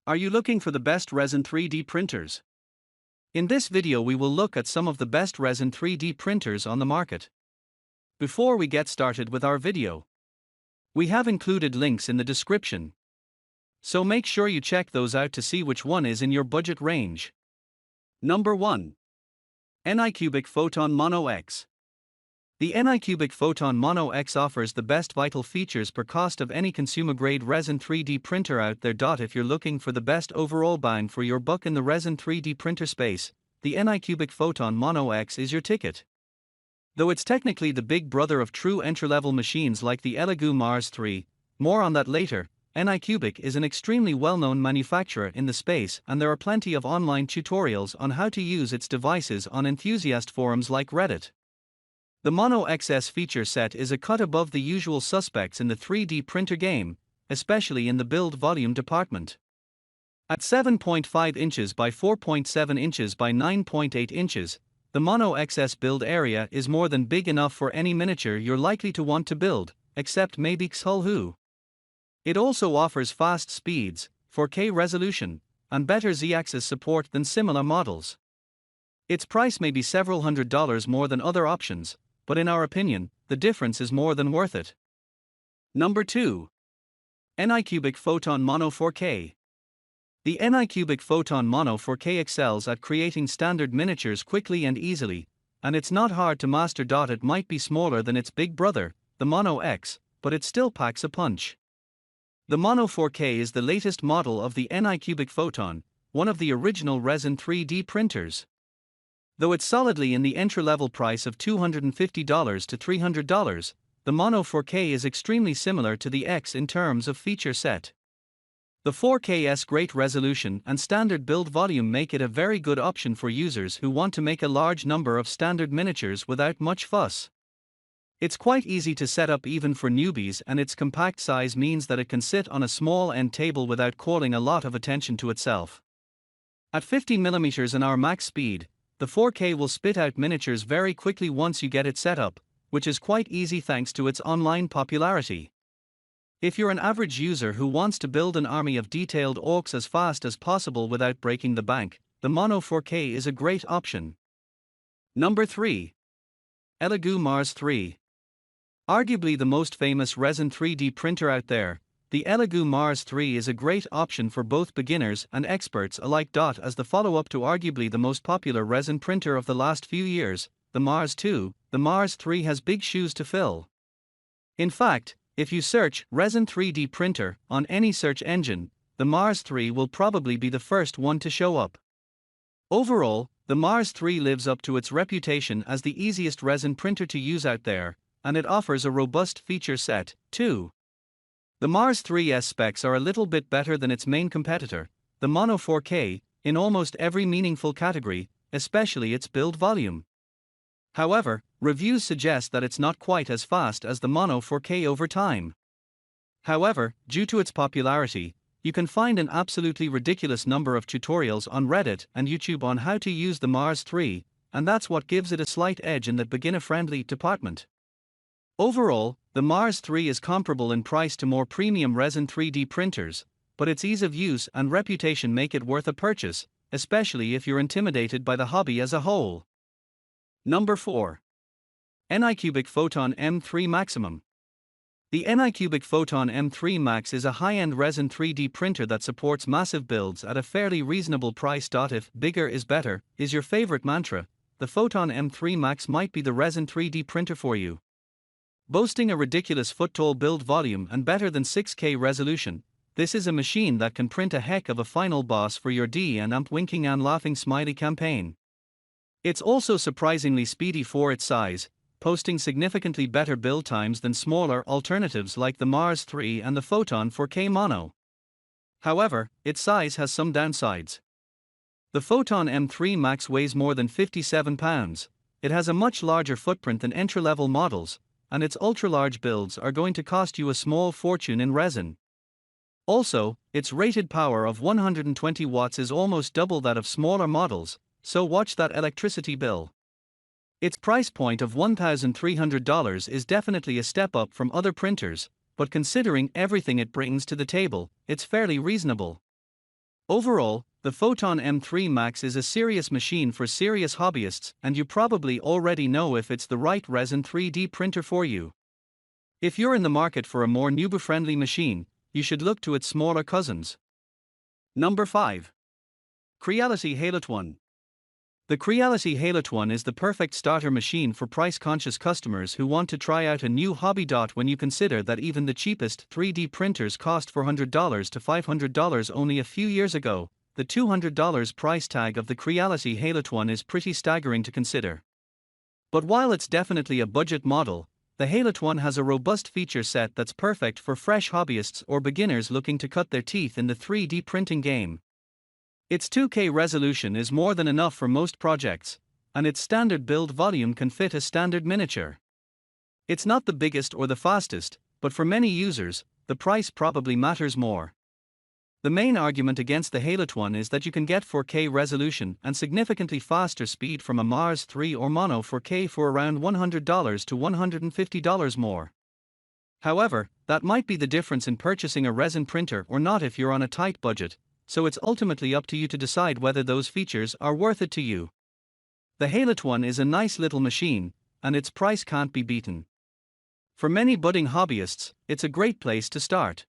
Are you looking for the best resin 3D printers? In this video we will look at some of the best resin 3D printers on the market. Before we get started with our video, we have included links in the description, so make sure you check those out to see which one is in your budget range. Number 1. ANYCUBIC Photon Mono X. The ANYCUBIC Photon Mono X offers the best vital features per cost of any consumer-grade resin 3D printer out there. If you're looking for the best overall bang for your buck in the resin 3D printer space, the ANYCUBIC Photon Mono X is your ticket. Though it's technically the big brother of true entry-level machines like the Elegoo Mars 3, more on that later, ANYCUBIC is an extremely well-known manufacturer in the space, and there are plenty of online tutorials on how to use its devices on enthusiast forums like Reddit. The Mono XS feature set is a cut above the usual suspects in the 3D printer game, especially in the build volume department. At 7.5 inches by 4.7 inches by 9.8 inches, the Mono XS build area is more than big enough for any miniature you're likely to want to build, except maybe Xhull. It also offers fast speeds, 4K resolution, and better Z-axis support than similar models. Its price may be several $100s more than other options, but in our opinion, the difference is more than worth it. Number 2. ANYCUBIC Photon Mono 4K. The ANYCUBIC Photon Mono 4K excels at creating standard miniatures quickly and easily, and it's not hard to master. It might be smaller than its big brother, the Mono X, but it still packs a punch. The Mono 4K is the latest model of the ANYCUBIC Photon, one of the original resin 3D printers. Though it's solidly in the entry-level price of $250 to $300, the Mono 4K is extremely similar to the X in terms of feature set. The 4K's great resolution and standard build volume make it a very good option for users who want to make a large number of standard miniatures without much fuss. It's quite easy to set up even for newbies, and its compact size means that it can sit on a small end table without calling a lot of attention to itself. At 50mm an hour max speed, the 4K will spit out miniatures very quickly once you get it set up, which is quite easy thanks to its online popularity. If you're an average user who wants to build an army of detailed orcs as fast as possible without breaking the bank, the Mono 4K is a great option. Number 3. Elegoo Mars 3. Arguably the most famous resin 3D printer out there, the Elegoo Mars 3 is a great option for both beginners and experts alike. As the follow-up to arguably the most popular resin printer of the last few years, the Mars 2, the Mars 3 has big shoes to fill. In fact, if you search resin 3D printer on any search engine, the Mars 3 will probably be the first one to show up. Overall, the Mars 3 lives up to its reputation as the easiest resin printer to use out there, and it offers a robust feature set, too. The Mars 3's specs are a little bit better than its main competitor, the Mono 4K, in almost every meaningful category, especially its build volume. However, reviews suggest that it's not quite as fast as the Mono 4K over time. However, due to its popularity, you can find an absolutely ridiculous number of tutorials on Reddit and YouTube on how to use the Mars 3, and that's what gives it a slight edge in the beginner-friendly department. Overall, the Mars 3 is comparable in price to more premium resin 3D printers, but its ease of use and reputation make it worth a purchase, especially if you're intimidated by the hobby as a whole. Number 4. ANYCUBIC Photon M3 Maximum. The ANYCUBIC Photon M3 Max is a high-end resin 3D printer that supports massive builds at a fairly reasonable price. If bigger is better is your favorite mantra, the Photon M3 Max might be the resin 3D printer for you. Boasting a ridiculous foot-tall build volume and better than 6K resolution, this is a machine that can print a heck of a final boss for your D and amp winking and laughing smiley campaign. It's also surprisingly speedy for its size, posting significantly better build times than smaller alternatives like the Mars 3 and the Photon 4K Mono. However, its size has some downsides. The Photon M3 Max weighs more than 57 pounds, it has a much larger footprint than entry-level models, and its ultra-large builds are going to cost you a small fortune in resin. Also, its rated power of 120 watts is almost double that of smaller models, so watch that electricity bill. Its price point of $1,300 is definitely a step up from other printers, but considering everything it brings to the table, it's fairly reasonable. Overall, the Photon M3 Max is a serious machine for serious hobbyists, and you probably already know if it's the right resin 3D printer for you. If you're in the market for a more newbie-friendly machine, you should look to its smaller cousins. Number 5. Creality HALOT-ONE. The Creality HALOT-ONE is the perfect starter machine for price-conscious customers who want to try out a new hobby. When you consider that even the cheapest 3D printers cost $400 to $500 only a few years ago, the $200 price tag of the Creality HALOT-ONE is pretty staggering to consider. But while it's definitely a budget model, the HALOT-ONE has a robust feature set that's perfect for fresh hobbyists or beginners looking to cut their teeth in the 3D printing game. Its 2K resolution is more than enough for most projects, and its standard build volume can fit a standard miniature. It's not the biggest or the fastest, but for many users, the price probably matters more. The main argument against the HALOT-ONE is that you can get 4K resolution and significantly faster speed from a Mars 3 or Mono 4K for around $100 to $150 more. However, that might be the difference in purchasing a resin printer or not if you're on a tight budget, so it's ultimately up to you to decide whether those features are worth it to you. The HALOT-ONE is a nice little machine, and its price can't be beaten. For many budding hobbyists, it's a great place to start.